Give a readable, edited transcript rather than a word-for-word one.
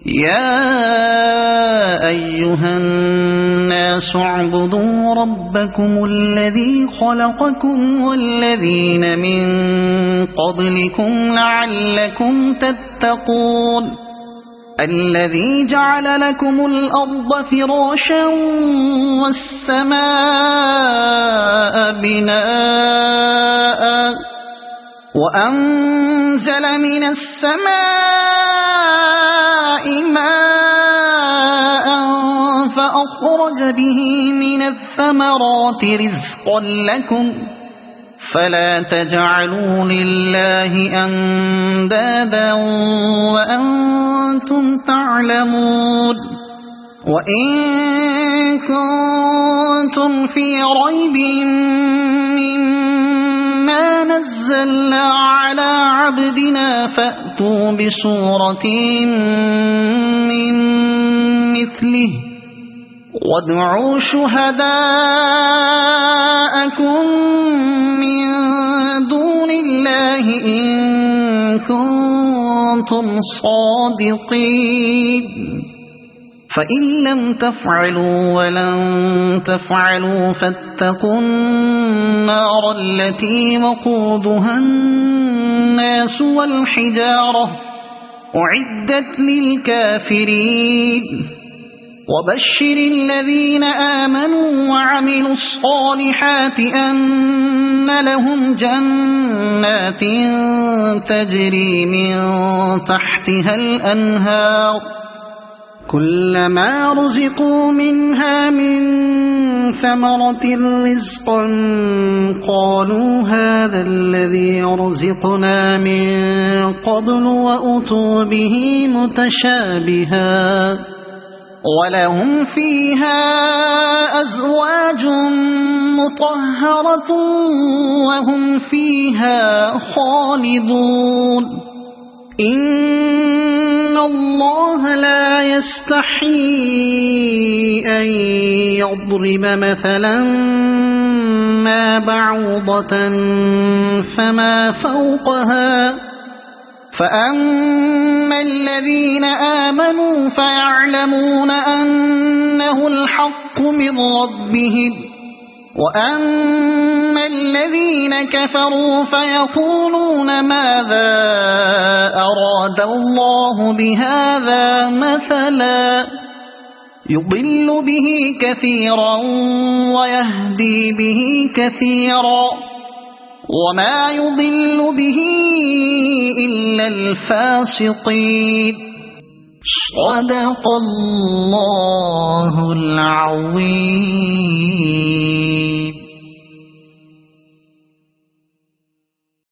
يا أيها الناس اعبدوا ربكم الذي خلقكم والذين من قبلكم لعلكم تتقون الذي جعل لكم الأرض فراشا والسماء بناء وأنزل من السماء ماء فأخرج به من الثمرات رزقا لكم فلا تجعلوا لله أندادا وأنتم تعلمون وإن كنتم في ريب مما نزلنا على عبدنا فأتوا بسورة من مثله وادعوا شهداءكم من دون الله إن كنتم صادقين فإن لم تفعلوا ولن تفعلوا فاتقوا النار التي وقودها الناس والحجارة أعدت للكافرين وبشر الذين آمنوا وعملوا الصالحات أن لهم جنات تجري من تحتها الأنهار كلما رزقوا منها من ثمرة رزقا قالوا هذا الذي رزقنا من قبل وأتوا به متشابها ولهم فيها أزواج مطهرة وهم فيها خالدون إن الله لا يستحيي أن يضرب مثلا ما بعوضة فما فوقها فأما الذين آمنوا فيعلمون أنه الحق من ربهم وأما الذين كفروا فيقولون ماذا أراد الله بهذا مثلا يضل به كثيرا ويهدي به كثيرا وما يضل به إلا الفاسقين صدق الله العظيم.